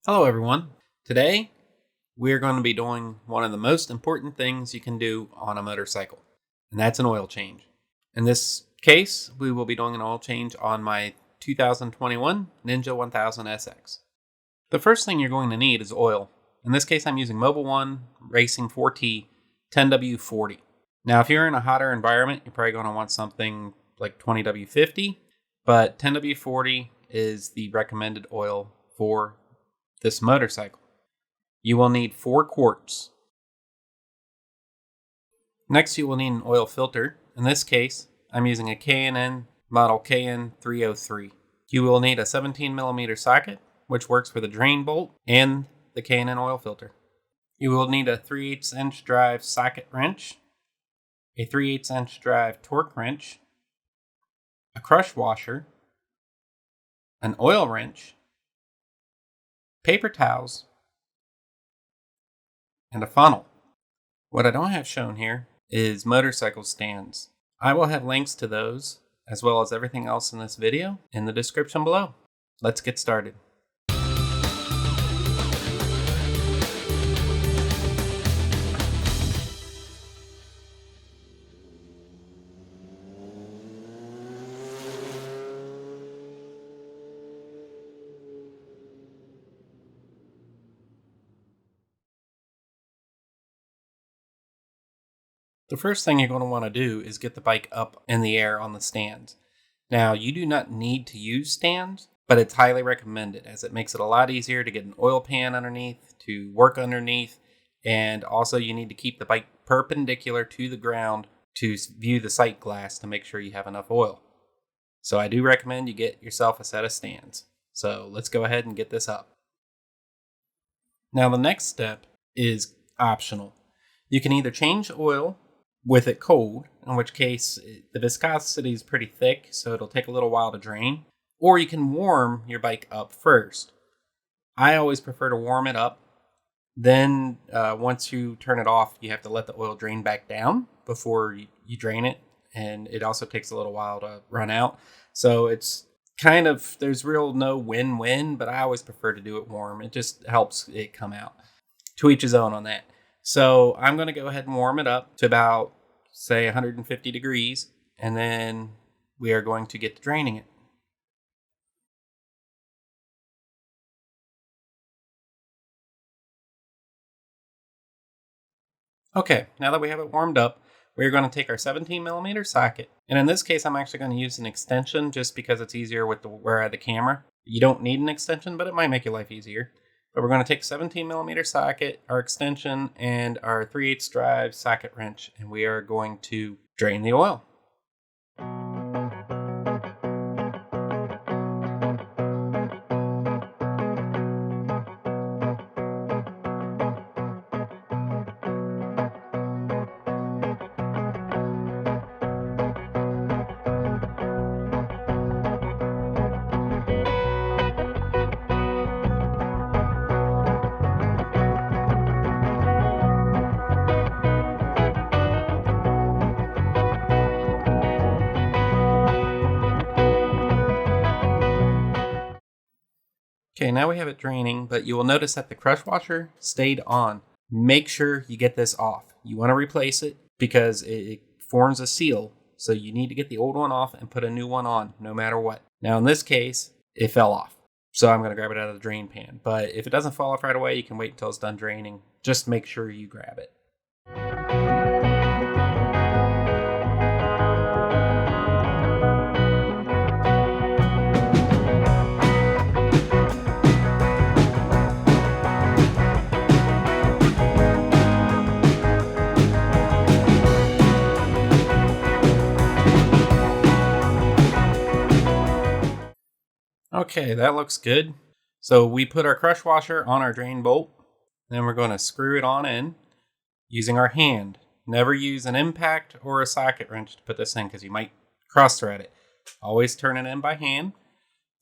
Hello everyone. Today we're going to be doing one of the most important things you can do on a motorcycle, and that's an oil change. In this case, we will be doing an oil change on my 2021 Ninja 1000 SX. The first thing you're going to need is oil. In this case, I'm using Mobil 1 Racing 4T 10W40. Now, if you're in a hotter environment, you're probably going to want something like 20W50, but 10W40 is the recommended oil for this motorcycle. You will need 4 quarts. Next, you will need an oil filter. In this case, I'm using a K&N model KN303. You will need a 17mm socket, which works for the drain bolt and the K&N oil filter. You will need a 3/8 inch drive socket wrench, a 3/8 inch drive torque wrench, a crush washer, an oil wrench, paper towels, and a funnel. What I don't have shown here is motorcycle stands. I will have links to those, as well as everything else in this video, in the description below. Let's get started. The first thing you're going to want to do is get the bike up in the air on the stands. Now, you do not need to use stands, but it's highly recommended as it makes it a lot easier to get an oil pan underneath, to work underneath, and also you need to keep the bike perpendicular to the ground to view the sight glass to make sure you have enough oil. So I do recommend you get yourself a set of stands. So let's go ahead and get this up. Now, the next step is optional. You can either change oil with it cold, in which case the viscosity is pretty thick, so it'll take a little while to drain, or you can warm your bike up first. I always prefer to warm it up. Then once you turn it off, you have to let the oil drain back down before you drain it, and it also takes a little while to run out. So it's kind of, there's real no win-win, but I always prefer to do it warm. It just helps it come out. To each his own on that. So I'm going to go ahead and warm it up to about, say, 150 degrees, and then we are going to get to draining it. Okay, now that we have it warmed up, we're going to take our 17mm socket, and in this case, I'm actually going to use an extension just because it's easier with where I have the camera. You don't need an extension, but it might make your life easier. But we're going to take a 17mm socket, our extension, and our 3/8 drive socket wrench, and we are going to drain the oil. Okay, now we have it draining, but you will notice that the crush washer stayed on. Make sure you get this off. You want to replace it because it forms a seal, so you need to get the old one off and put a new one on, no matter what. Now in this case, it fell off, so I'm going to grab it out of the drain pan. But if it doesn't fall off right away, you can wait until it's done draining. Just make sure you grab it. Okay, that looks good. So we put our crush washer on our drain bolt. Then we're going to screw it on in using our hand. Never use an impact or a socket wrench to put this in because you might cross thread it. Always turn it in by hand,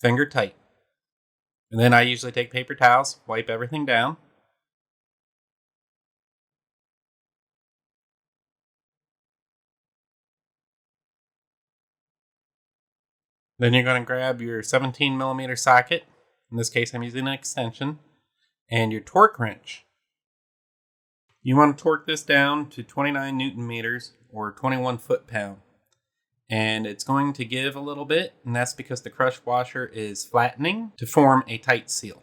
finger tight. And then I usually take paper towels, wipe everything down. Then you're going to grab your 17mm socket. In this case, I'm using an extension. and your torque wrench. You want to torque this down to 29 Newton meters or 21 foot-pound. And it's going to give a little bit, and that's because the crush washer is flattening to form a tight seal.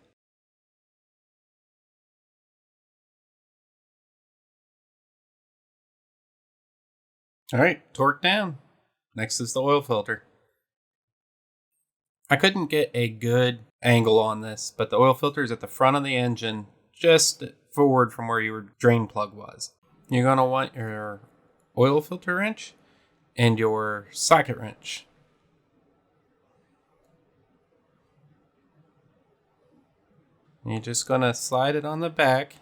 All right, torque down. Next is the oil filter. I couldn't get a good angle on this, but the oil filter is at the front of the engine, just forward from where your drain plug was. You're going to want your oil filter wrench and your socket wrench. And you're just going to slide it on the back.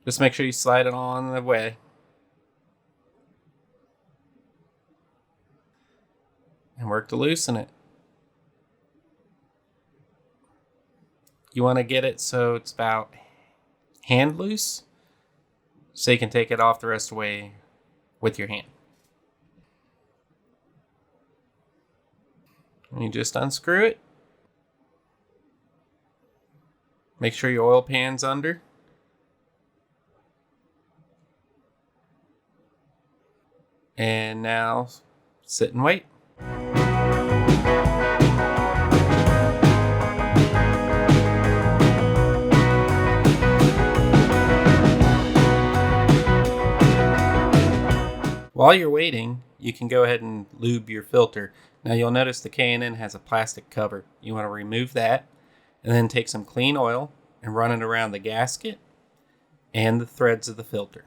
Just make sure you slide it on the way. And work to loosen it. You want to get it so it's about hand loose, so you can take it off the rest of the way with your hand. And you just unscrew it. Make sure your oil pan's under. And now sit and wait. While you're waiting, you can go ahead and lube your filter. Now you'll notice the K&N has a plastic cover. You want to remove that and then take some clean oil and run it around the gasket and the threads of the filter.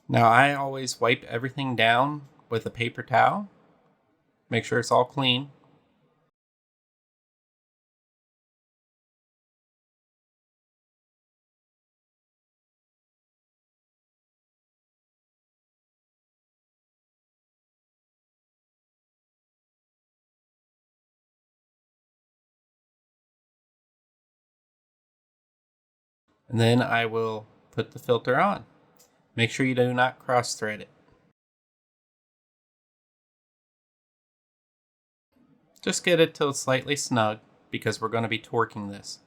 Now I always wipe everything down with a paper towel. Make sure it's all clean. And then I will put the filter on. Make sure you do not cross thread it. Just get it till it's slightly snug because we're going to be torquing this.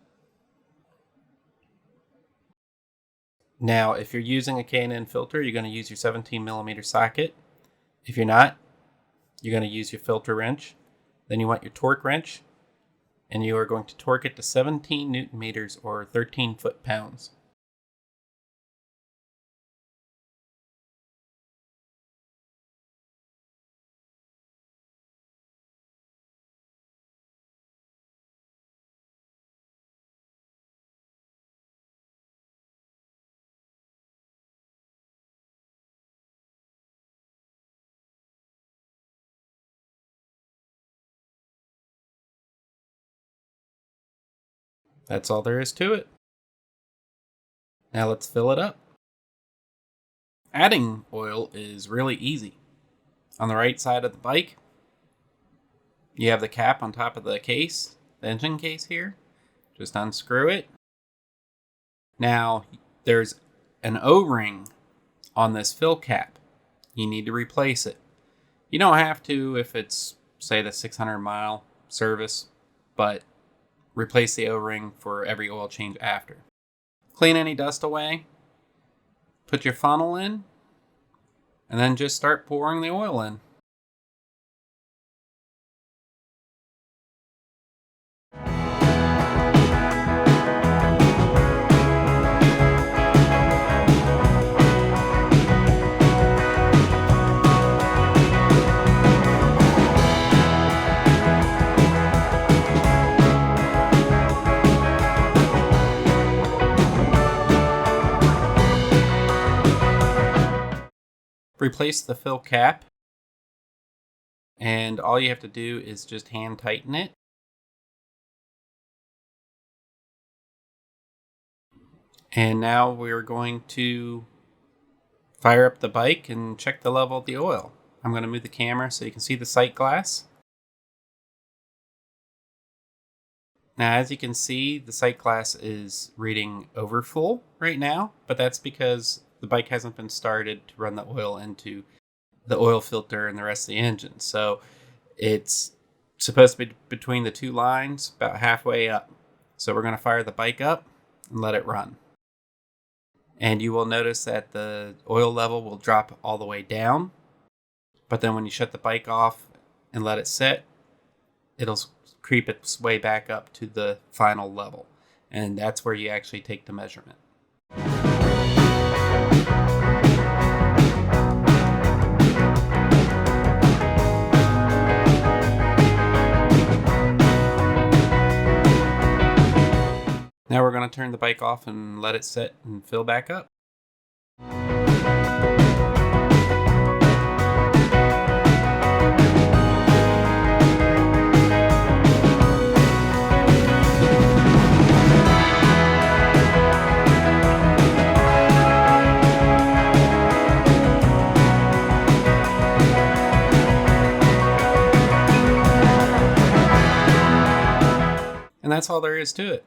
Now, if you're using a K&N filter, you're going to use your 17mm socket. If you're not, you're going to use your filter wrench. Then you want your torque wrench, and you are going to torque it to 17 Newton meters or 13 foot-pounds. That's all there is to it. Now let's fill it up. Adding oil is really easy. On the right side of the bike, you have the cap on top of the case, the engine case here. Just unscrew it. Now, there's an O-ring on this fill cap. You need to replace it. You don't have to if it's, say, the 600-mile service, but replace the O-ring for every oil change after. Clean any dust away. Put your funnel in, and then just start pouring the oil in. Replace the fill cap, and all you have to do is just hand tighten it. And now we're going to fire up the bike and check the level of the oil. I'm going to move the camera so you can see the sight glass. Now, as you can see, the sight glass is reading over full right now, but that's because the bike hasn't been started to run the oil into the oil filter and the rest of the engine. So it's supposed to be between the two lines, about halfway up. So we're going to fire the bike up and let it run. And you will notice that the oil level will drop all the way down. But then when you shut the bike off and let it set, it'll creep its way back up to the final level. And that's where you actually take the measurement. Now we're going to turn the bike off and let it set and fill back up. And that's all there is to it.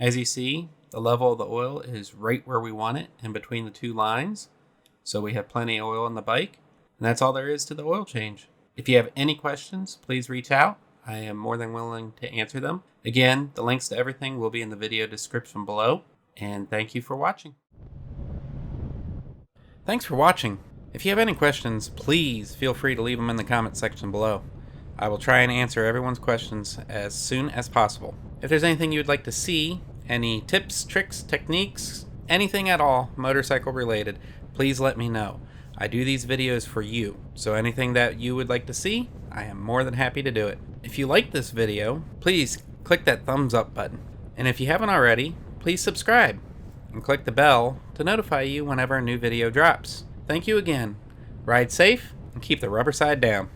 As you see, the level of the oil is right where we want it, in between the two lines. So we have plenty of oil in the bike. And that's all there is to the oil change. If you have any questions, please reach out. I am more than willing to answer them. Again, the links to everything will be in the video description below. And thank you for watching. Thanks for watching. If you have any questions, please feel free to leave them in the comment section below. I will try and answer everyone's questions as soon as possible. If there's anything you would like to see, any tips, tricks, techniques, anything at all motorcycle related, please let me know. I do these videos for you, so anything that you would like to see, I am more than happy to do it. If you like this video, please click that thumbs up button. And if you haven't already, please subscribe and click the bell to notify you whenever a new video drops. Thank you again. Ride safe and keep the rubber side down.